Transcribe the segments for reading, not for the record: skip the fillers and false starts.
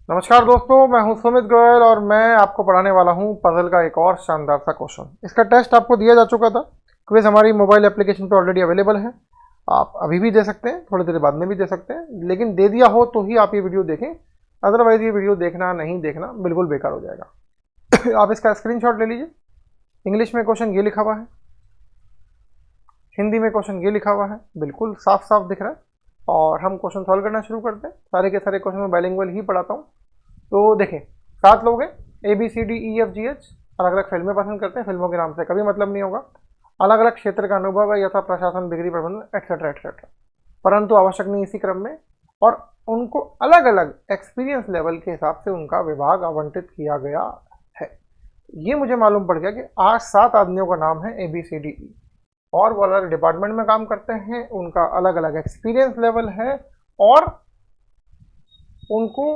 नमस्कार दोस्तों, मैं हूं सुमित गोयल और मैं आपको पढ़ाने वाला हूं पजल का एक और शानदार सा क्वेश्चन। इसका टेस्ट आपको दिया जा चुका था। क्विज हमारी मोबाइल एप्लीकेशन पे ऑलरेडी अवेलेबल है। आप अभी भी दे सकते हैं, थोड़ी देर बाद में भी दे सकते हैं, लेकिन दे दिया हो तो ही आप ये वीडियो देखें। अदरवाइज ये वीडियो देखना नहीं देखना बिल्कुल बेकार हो जाएगा। आप इसका स्क्रीनशॉट ले लीजिए। इंग्लिश में क्वेश्चन ये लिखा हुआ है, हिंदी में क्वेश्चन ये लिखा हुआ है, बिल्कुल साफ साफ दिख रहा है। और हम क्वेश्चन सॉल्व करना शुरू करते हैं। सारे के सारे क्वेश्चन मैं बाइलिंगुअल ही पढ़ाता हूँ। तो देखें, 7 लोग हैं, ABCDEFGH। अलग अलग फिल्में पसंद करते हैं, फिल्मों के नाम से कभी मतलब नहीं होगा। अलग अलग क्षेत्र का अनुभव है, यथा प्रशासन, बिक्री प्रबंधन, एक्सेट्रा एक्सेट्रा, परंतु आवश्यक नहीं इसी क्रम में। और उनको अलग अलग एक्सपीरियंस लेवल के हिसाब से उनका विभाग आवंटित किया गया है। ये मुझे मालूम पड़ गया कि आज 7 आदमियों का नाम है ABCDE, और वो अलग डिपार्टमेंट में काम करते हैं, उनका अलग अलग एक्सपीरियंस लेवल है, और उनको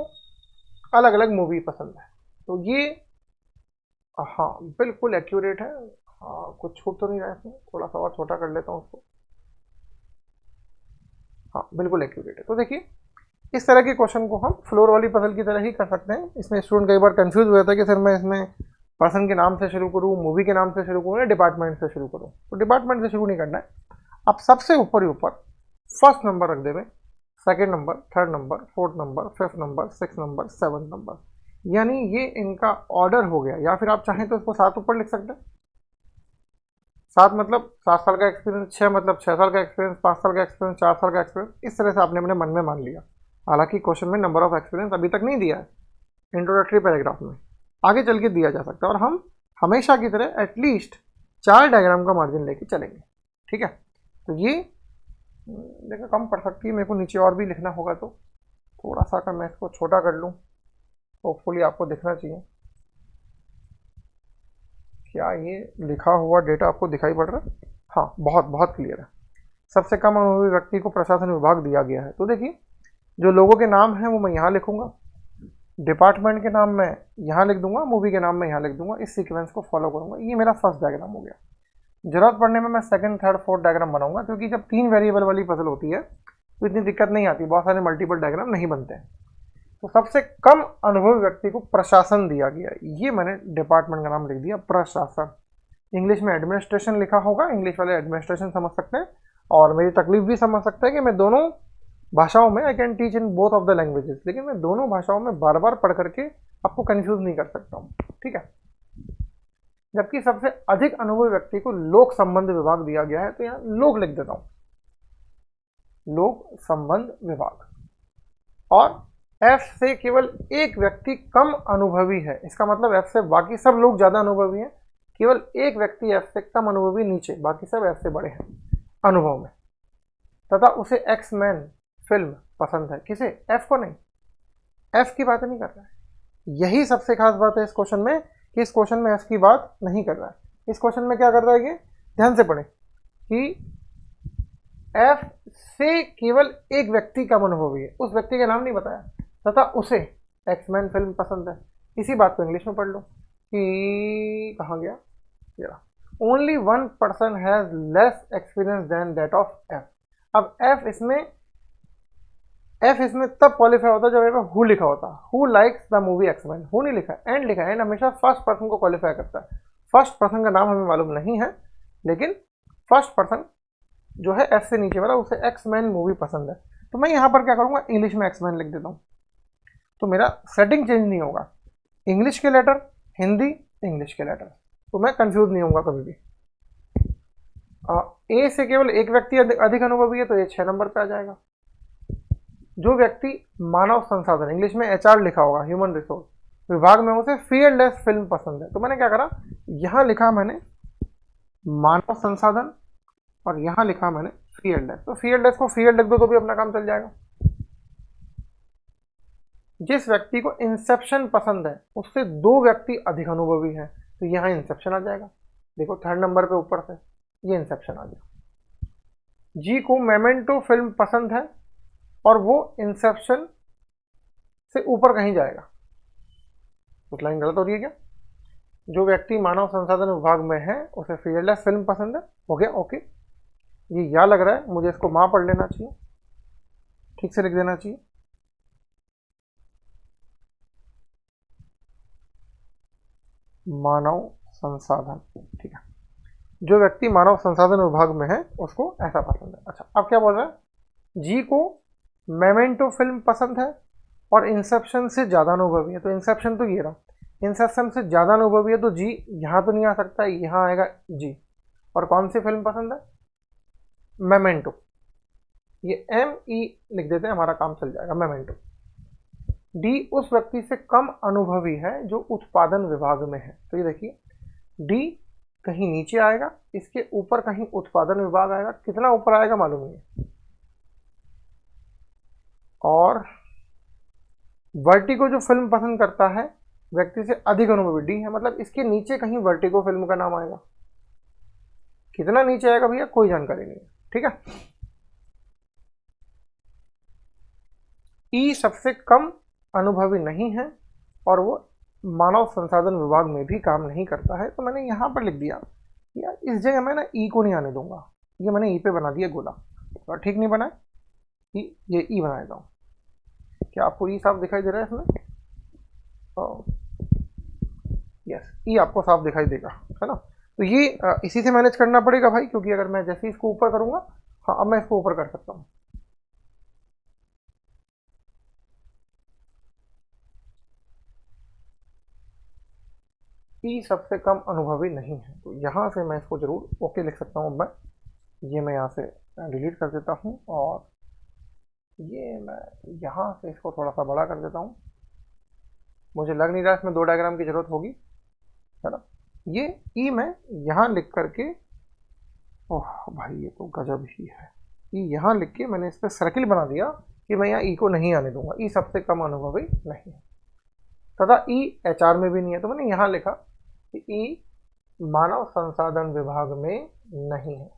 अलग अलग मूवी पसंद है। तो ये हाँ बिल्कुल एक्यूरेट है। हाँ, कुछ छूट तो नहीं रहा है इसमें, थोड़ा सा और छोटा कर लेता हूँ उसको। हाँ बिल्कुल एक्यूरेट है। तो देखिए, इस तरह के क्वेश्चन को हम फ्लोर वाली पजल की तरह ही कर सकते हैं। इसमें स्टूडेंट कई बार कंफ्यूज हुआ था कि सर मैं इसमें पर्सन के नाम से शुरू करूँ, मूवी के नाम से शुरू करूँ, या डिपार्टमेंट से शुरू करूँ। तो डिपार्टमेंट से शुरू नहीं करना है। आप सबसे ऊपर ही ऊपर फर्स्ट नंबर रख देवे, second number, third number, fourth number, fifth number, six number, seven number, यानी ये इनका ऑर्डर हो गया। या फिर आप चाहें तो इसको 7 ऊपर लिख सकते हैं। 7 मतलब 7 साल का एक्सपीरियंस, 6 मतलब 6 साल का एक्सपीरियंस, 5 साल का एक्सपीरियंस, 4 साल का एक्सपीरियंस। इस तरह से आपने अपने मन में मान लिया। हालांकि क्वेश्चन में नंबर ऑफ एक्सपीरियंस अभी तक नहीं दिया है, इंट्रोडक्टरी पैराग्राफ में आगे चल के दिया जा सकता है। और हम हमेशा की तरह एटलीस्ट 4 डायग्राम का मार्जिन लेके चलेंगे। ठीक है, तो ये देखो कम पड़ सकती है, मेरे को नीचे और भी लिखना होगा। तो थोड़ा सा अगर मैं इसको छोटा कर लूँ, होपफुली आपको दिखना चाहिए। क्या ये लिखा हुआ डेटा आपको दिखाई पड़ रहा है? हाँ, बहुत बहुत क्लियर है। सबसे कम अनुभवी व्यक्ति को प्रशासन विभाग दिया गया है। तो देखिए, जो लोगों के नाम हैं वो मैं यहाँ लिखूंगा, डिपार्टमेंट के नाम मैं यहाँ लिख दूंगा, मूवी के नाम मैं यहाँ लिख दूंगा। इस सीक्वेंस को फॉलो करूंगा। ये मेरा फर्स्ट डायग्राम हो गया। जरूरत पड़ने में मैं सेकंड, थर्ड, फोर्थ डायग्राम बनाऊंगा, क्योंकि जब 3 वेरिएबल वाली पजल होती है तो इतनी दिक्कत नहीं आती, बहुत सारे मल्टीपल डायग्राम नहीं बनते हैं। तो सबसे कम अनुभवी व्यक्ति को प्रशासन दिया गया, ये मैंने डिपार्टमेंट का नाम लिख दिया, प्रशासन। इंग्लिश में एडमिनिस्ट्रेशन लिखा होगा, इंग्लिश वाले एडमिनिस्ट्रेशन समझ सकते हैं। और मेरी तकलीफ भी समझ सकते हैं कि मैं दोनों भाषाओं में, I can teach in both of the languages, लेकिन मैं दोनों भाषाओं में बार बार पढ़ करके आपको कंफ्यूज नहीं कर सकता हूँ। ठीक है, जबकि सबसे अधिक अनुभवी व्यक्ति को लोक संबंध विभाग दिया गया है, तो यहाँ लोक लिख देता हूँ, लोक संबंध विभाग। और एफ से केवल एक व्यक्ति कम अनुभवी है, इसका मतलब एफ से बाकी सब लोग ज्यादा अनुभवी हैं, केवल एक व्यक्ति एफ से कम अनुभवी नीचे, बाकी सब एफ से बड़े हैं अनुभव में, तथा उसे एक्स मैन फिल्म पसंद है। किसे? एफ को नहीं, एफ की बात नहीं कर रहा है। यही सबसे खास बात है इस क्वेश्चन में, कि इस क्वेश्चन में एफ की बात नहीं कर रहा है। इस क्वेश्चन में क्या कर रहा है, ये ध्यान से पढ़े कि एफ से केवल एक व्यक्ति कम अनुभवी है, उस व्यक्ति का नाम नहीं बताया, तथा उसे एक्समैन फिल्म पसंद है। इसी बात को इंग्लिश में पढ़ लो कि कहाँ गया, only 1 person has less experience than that of F. अब एफ इसमें तब क्वालिफाई होता है जब यहाँ हु लिखा होता, who likes the movie X Men. Who नहीं लिखा, एंड लिखा है। एंड हमेशा फर्स्ट पर्सन को क्वालिफाई करता है। फर्स्ट पर्सन का नाम हमें मालूम नहीं है, लेकिन फर्स्ट पर्सन जो है एफ से नीचे वाला, उसे एक्समैन मूवी पसंद है। तो मैं यहाँ पर क्या करूँगा, इंग्लिश में एक्समैन लिख देता हूँ। तो मेरा सेटिंग चेंज नहीं होगा, इंग्लिश के लेटर, हिंदी, इंग्लिश के लेटर, तो मैं कंफ्यूज नहीं होऊंगा कभी भी। ए से केवल एक व्यक्ति अधिक अनुभवी है, तो ये 6 नंबर पे आ जाएगा। जो व्यक्ति मानव संसाधन, इंग्लिश में HR लिखा होगा, ह्यूमन रिसोर्स विभाग में, उसे फील्डलेस फिल्म पसंद है। तो मैंने क्या करा, यहाँ लिखा मैंने मानव संसाधन, और यहाँ लिखा मैंने फील्डलेस। तो फील्डलेस को फील्ड लिख दो तो भी अपना काम चल जाएगा। जिस व्यक्ति को इंसेप्शन पसंद है, उससे 2 व्यक्ति अधिक अनुभवी हैं, तो यहाँ इंसेप्शन आ जाएगा। देखो थर्ड नंबर पे ऊपर से ये इंसेप्शन आ गया। जी को मेमेंटो फिल्म पसंद है, और वो इंसेप्शन से ऊपर कहीं जाएगा। कुछ लाइन गलत हो रही है क्या? जो व्यक्ति मानव संसाधन विभाग में है, उसे फील्डलेस फिल्म पसंद है। हो गया, ओके। ये या लग रहा है, मुझे इसको मां पढ़ लेना चाहिए, ठीक से लिख देना चाहिए। मानव संसाधन, ठीक है। जो व्यक्ति मानव संसाधन विभाग में है उसको ऐसा पसंद है। अच्छा, अब क्या बोल रहा है, जी को मेमेंटो फिल्म पसंद है और इंसेप्शन से ज़्यादा अनुभवी है। तो इंसेप्शन तो ये रहा, इंसेप्शन से ज़्यादा अनुभवी है तो जी यहाँ तो नहीं आ सकता, यहाँ आएगा जी। और कौन सी फिल्म पसंद है, मेमेंटो, ये एम ई लिख देते हैं, हमारा काम चल जाएगा, मेमेंटो। डी उस व्यक्ति से कम अनुभवी है जो उत्पादन विभाग में है। तो ये देखिए, डी कहीं नीचे आएगा, इसके ऊपर कहीं उत्पादन विभाग आएगा, कितना ऊपर आएगा मालूम नहीं है। और वर्टिगो जो फिल्म पसंद करता है व्यक्ति से अधिक अनुभवी, डी है, मतलब इसके नीचे कहीं वर्टिगो फिल्म का नाम आएगा। कितना नीचे आएगा भैया, कोई जानकारी नहीं है, ठीक है। ई सबसे कम अनुभवी नहीं है और वो मानव संसाधन विभाग में भी काम नहीं करता है। तो मैंने यहाँ पर लिख दिया यार, इस जगह मैं ना ई को नहीं आने दूंगा, ये मैंने ई पे बना दिया गोला, और ठीक नहीं बना है, ये ई बना देता हूँ। क्या आपको ई साफ दिखाई दे रहा है इसमें, यस, ई आपको साफ दिखाई देगा, है ना। तो ये इसी से मैनेज करना पड़ेगा भाई, क्योंकि अगर मैं जैसे ही इसको ऊपर करूंगा, हाँ अब मैं इसको ऊपर कर सकता हूँ। ई सबसे कम अनुभवी नहीं है, तो यहाँ से मैं इसको जरूर ओके लिख सकता हूँ। मैं ये मैं यहाँ से डिलीट कर देता हूँ और ये मैं यहाँ से इसको थोड़ा सा बड़ा कर देता हूँ। मुझे लग नहीं रहा इसमें दो डायग्राम की जरूरत होगी, है ना। ये ई मैं यहाँ लिख करके, ओह भाई ये तो गजब ही है, ई यहाँ लिख के मैंने इस पर सर्किल बना दिया कि मैं यहाँ ई को नहीं आने दूंगा, ई सबसे कम अनुभवी नहीं है। तथा ई एचआर में भी नहीं है, तो मैंने यहाँ लिखा कि ई मानव संसाधन विभाग में नहीं है,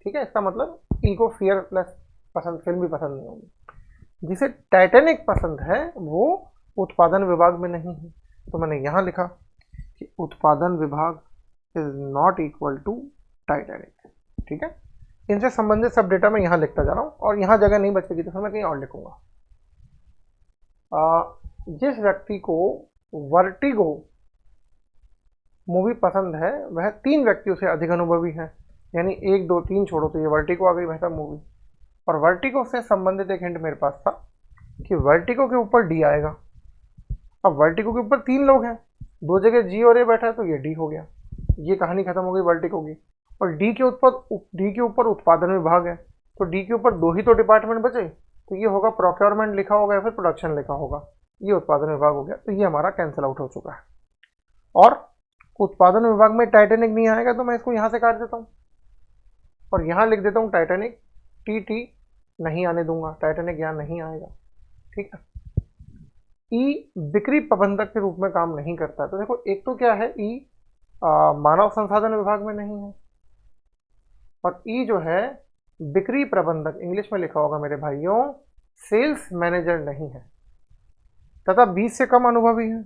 ठीक है। इसका मतलब ई को फियर प्लस पसंद, फिल्म भी पसंद नहीं होगी। जिसे टाइटैनिक पसंद है वो उत्पादन विभाग में नहीं है, तो मैंने यहाँ लिखा कि उत्पादन विभाग is not equal to Titanic, ठीक है। इनसे संबंधित सब डेटा मैं यहाँ लिखता जा रहा हूँ और यहाँ जगह नहीं बचेगी तो फिर मैं कहीं और लिखूंगा। जिस व्यक्ति को वर्टिगो मूवी पसंद है वह 3 व्यक्तियों से अधिक अनुभवी है, यानी 1 2 3 छोड़ो तो ये वर्टिगो आ गई बेहतर मूवी। और वर्टिगो से संबंधित एक हिंट मेरे पास था कि वर्टिगो के ऊपर डी आएगा। अब वर्टिगो के ऊपर 3 लोग हैं, 2 जगह जी और ए बैठा है, तो ये डी हो गया, ये कहानी खत्म हो गई वर्टिगो की। और डी के ऊपर उत्पादन विभाग है, तो डी के ऊपर 2 ही तो डिपार्टमेंट बचे, तो ये होगा प्रोक्योरमेंट लिखा होगा या फिर प्रोडक्शन लिखा होगा, ये उत्पादन विभाग हो गया, तो ये हमारा कैंसिल आउट हो चुका है। और उत्पादन विभाग में टाइटैनिक नहीं आएगा, तो मैं इसको यहाँ से काट देता हूँ और यहाँ लिख देता हूँ टाइटैनिक, टी टी नहीं आने दूंगा, टाइटैनिक यहाँ नहीं आएगा, ठीक है। ई बिक्री प्रबंधक के रूप में काम नहीं करता है, तो देखो एक तो क्या है, ई मानव संसाधन विभाग में नहीं है, और ई जो है बिक्री प्रबंधक, इंग्लिश में लिखा होगा मेरे भाइयों, सेल्स मैनेजर नहीं है, तथा 20 से कम अनुभवी है।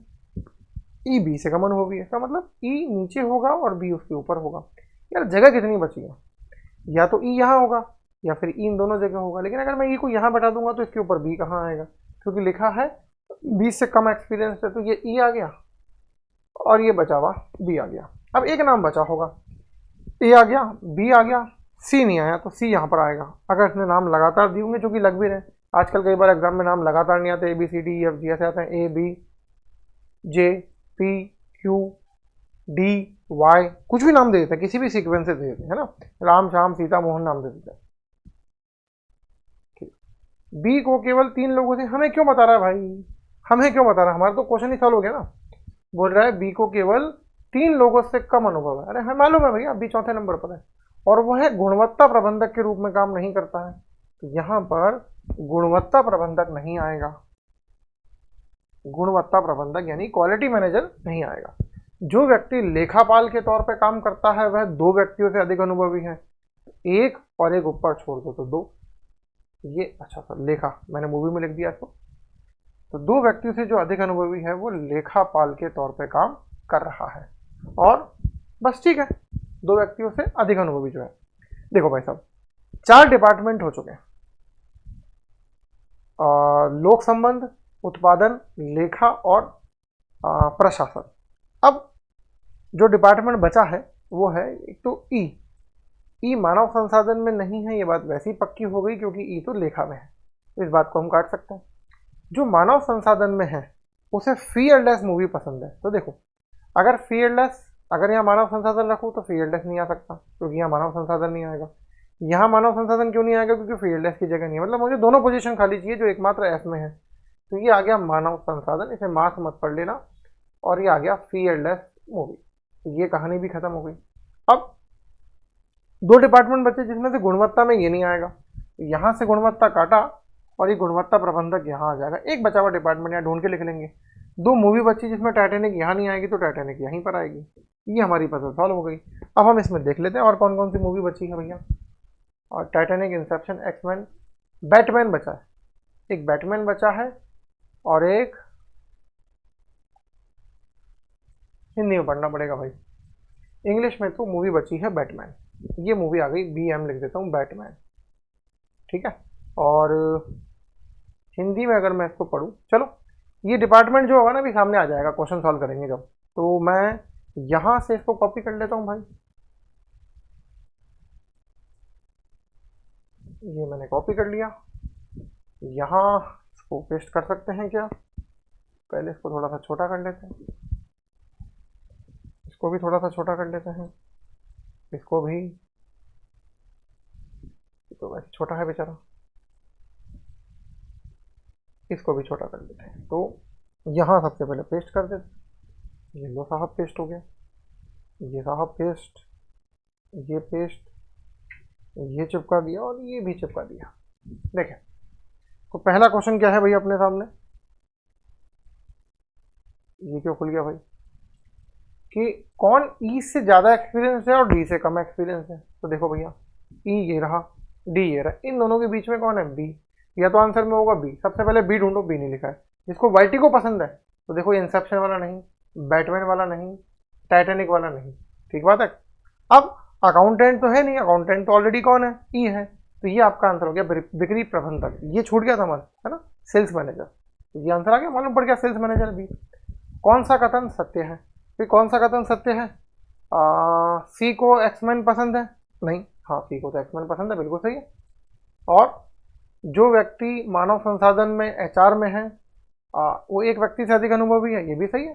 ई बी से कम अनुभवी है, इसका मतलब ई नीचे होगा और बी उसके ऊपर होगा। यार जगह कितनी बची है, या तो ई यहाँ होगा या फिर ई इन दोनों जगह होगा, लेकिन अगर मैं ई को यहाँ बैठा दूंगा तो इसके ऊपर बी कहाँ आएगा, क्योंकि लिखा है 20 से कम एक्सपीरियंस है, तो ये ई आ गया और ये बचा हुआ बी आ गया। अब एक नाम बचा होगा, ए आ गया, बी आ गया, सी नहीं आया, तो सी यहाँ पर आएगा। अगर इसने नाम लगातार दिए होंगे, जो कि लग भी रहे, आजकल कई बार एग्जाम में नाम लगातार नहीं आते, A B C D E F G ऐसे आते हैं, A B J P Q D Y, कुछ भी नाम दे देते हैं, किसी भी सीक्वेंस से दे देते हैं, है ना, राम श्याम सीता मोहन नाम दे देते हैं। बी को केवल 3 लोगों से, हमें क्यों बता रहा है भाई, हमें क्यों बता रहा है, हमारा तो क्वेश्चन ही सॉल्व हो गया ना। बोल रहा है बी को केवल 3 लोगों से कम अनुभव है, अरे हमें मालूम है भैया बी चौथे नंबर पर है, और वह गुणवत्ता प्रबंधक के रूप में काम नहीं करता है, तो यहाँ पर गुणवत्ता प्रबंधक नहीं आएगा, गुणवत्ता प्रबंधक यानी क्वालिटी मैनेजर नहीं आएगा। जो व्यक्ति लेखापाल के तौर पर काम करता है वह 2 व्यक्तियों से अधिक अनुभवी है, एक और एक ऊपर छोड़ दो तो 2, ये अच्छा सर लेखा मैंने मूवी में लिख दिया इसको, तो 2 व्यक्तियों से जो अधिक अनुभवी है वो लेखापाल के तौर पे काम कर रहा है, और बस ठीक है, 2 व्यक्तियों से अधिक अनुभवी जो है। देखो भाई साहब 4 डिपार्टमेंट हो चुके हैं, लोक संबंध, उत्पादन, लेखा और प्रशासन। अब जो डिपार्टमेंट बचा है वो है एक तो ई मानव संसाधन में नहीं है, ये बात वैसे ही पक्की हो गई क्योंकि ई तो लेखा में है, तो इस बात को हम काट सकते हैं। जो मानव संसाधन में है उसे फियरलेस मूवी पसंद है, तो देखो अगर फियरलेस, अगर यहाँ मानव संसाधन रखूँ तो फियरलेस नहीं आ सकता क्योंकि यहाँ मानव संसाधन नहीं आएगा। यहाँ मानव संसाधन क्यों नहीं आएगा, क्योंकि फियरलेस की जगह नहीं है, मतलब मुझे दोनों पोजीशन खाली चाहिए जो एकमात्र एफ में है, तो ये आ गया मानव संसाधन, इसे मार्क्स मत पढ़ लेना, और ये आ गया फियरलेस मूवी, तो ये कहानी भी खत्म हो गई। अब दो डिपार्टमेंट बचे जिसमें से गुणवत्ता में ये नहीं आएगा, तो यहाँ से गुणवत्ता काटा और ये गुणवत्ता प्रबंधक यहाँ आ जाएगा। एक बचा हुआ डिपार्टमेंट यहाँ ढूंढ के लिख लेंगे। दो मूवी बची जिसमें टाइटैनिक यहाँ नहीं आएगी तो टाइटैनिक यहीं पर आएगी, ये हमारी पजल सॉल्व हो गई। अब हम इसमें देख लेते हैं और कौन कौन सी मूवी बची है भैया। और टाइटैनिक, इंसेप्शन, एक्समैन, बैटमैन बचा है, एक बैटमैन बचा है और एक हिंदी में पढ़ना पड़ेगा भाई, इंग्लिश में तो मूवी बची है बैटमैन, ये मूवी आ गई, BM लिख देता हूँ बैटमैन, ठीक है। और हिंदी में अगर मैं इसको पढ़ूँ, चलो ये डिपार्टमेंट जो होगा ना अभी सामने आ जाएगा, क्वेश्चन सॉल्व करेंगे जब, तो मैं यहाँ से इसको कॉपी कर लेता हूँ भाई, ये मैंने कॉपी कर लिया, यहाँ इसको पेस्ट कर सकते हैं क्या, पहले इसको थोड़ा सा छोटा कर लेते हैं, इसको भी थोड़ा सा छोटा कर लेते हैं, इसको भी, तो वैसे छोटा है बेचारा, इसको भी छोटा कर लेते हैं, तो यहाँ सबसे पहले पेस्ट कर देते हैं, ये लो साहब पेस्ट हो गया, ये साहब पेस्ट, ये पेस्ट, ये चिपका दिया और ये भी चिपका दिया। देखें तो पहला क्वेश्चन क्या है भाई अपने सामने, ये क्यों खुल गया भाई, कि कौन ई से ज़्यादा एक्सपीरियंस है और डी से कम एक्सपीरियंस है, तो देखो भैया ई ये रहा, डी ये रहा, इन दोनों के बीच में कौन है, बी, या तो आंसर में होगा बी। सबसे पहले बी ढूंढो, बी नहीं लिखा है। जिसको वर्टिगो पसंद है तो देखो इंसेप्शन वाला नहीं, बैटमैन वाला नहीं, टाइटैनिक वाला नहीं, ठीक बात है। अब अकाउंटेंट तो है नहीं, अकाउंटेंट तो ऑलरेडी कौन है, ई है, तो ये आपका आंसर हो गया बिक्री प्रबंधक, ये छूट गया था हमारा, है ना, सेल्स मैनेजर, तो ये आंसर आ गया, मालूम पड़ गया सेल्स मैनेजर बी। कौन सा कथन सत्य है, फिर कौन सा कथन सत्य है, सी को एक्समैन पसंद है, नहीं, हाँ सी को तो एक्समैन पसंद है, बिल्कुल सही है। और जो व्यक्ति मानव संसाधन में HR में है वो एक व्यक्ति से अधिक अनुभवी है, ये भी सही है,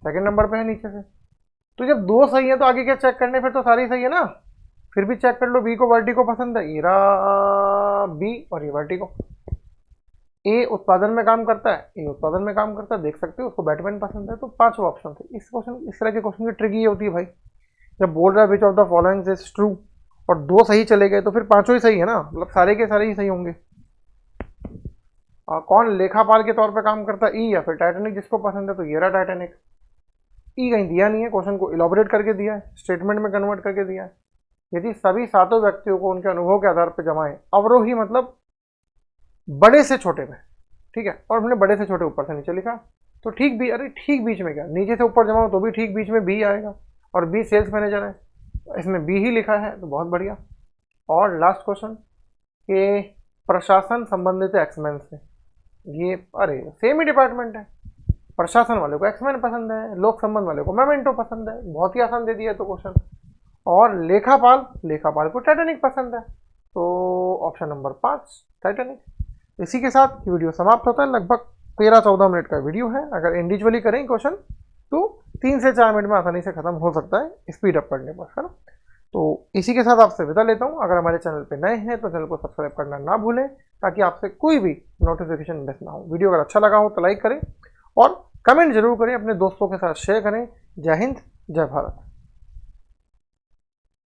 सेकंड नंबर पे है नीचे से। तो जब दो सही है तो आगे क्या चेक करने, फिर तो सारी सही है ना, फिर भी चेक कर लो, बी को वर्टिगो पसंद है, ये रहा बी और ये वर्टिगो। ए उत्पादन में काम करता है, ए उत्पादन में काम करता है, देख सकते हो, उसको बैटमैन पसंद है, तो पांचवा ऑप्शन थे। इस क्वेश्चन, इस तरह के क्वेश्चन की ट्रिक ये होती है भाई, जब बोल रहा है which of the following is true और दो सही चले गए तो फिर पांचों ही सही है ना, मतलब सारे के सारे ही सही होंगे। कौन लेखापाल के तौर पे काम करता है, ई या फिर टाइटैनिक, जिसको पसंद है तो ये रहा टाइटैनिक। ई कहीं दिया नहीं है, क्वेश्चन को इलाबोरेट करके दिया है, स्टेटमेंट में कन्वर्ट करके दिया है। यदि सभी सातों व्यक्तियों को उनके अनुभव के आधार पर जमाएं, अवरोही मतलब बड़े से छोटे में, ठीक है, और हमने बड़े से छोटे ऊपर से नीचे लिखा, तो ठीक बी, अरे ठीक बीच में क्या, नीचे से ऊपर जमाओ तो भी ठीक बीच में बी आएगा, और बी सेल्स मैनेजर है, इसमें बी ही लिखा है, तो बहुत बढ़िया। और लास्ट क्वेश्चन कि प्रशासन संबंधित है एक्समैन से, ये अरे सेम ही डिपार्टमेंट है, प्रशासन वाले को एक्समैन पसंद है, लोक संबंध वाले को मेमेंटो पसंद है, बहुत ही आसान दे दिया तो क्वेश्चन। और लेखापाल को टाइटैनिक पसंद है, तो ऑप्शन नंबर 5 टाइटैनिक। इसी के साथ वीडियो समाप्त होता है, लगभग 13-14 मिनट का वीडियो है। अगर इंडिविजुअली करें क्वेश्चन तो 3 से 4 मिनट में आसानी से खत्म हो सकता है स्पीड अप करने पर, है ना। तो इसी के साथ आपसे विदा लेता हूँ। अगर हमारे चैनल पे नए हैं तो चैनल को सब्सक्राइब करना ना भूलें, ताकि आपसे कोई भी नोटिफिकेशन मिस ना हो। वीडियो अगर अच्छा लगा हो तो लाइक करें और कमेंट जरूर करें, अपने दोस्तों के साथ शेयर करें। जय हिंद, जय भारत।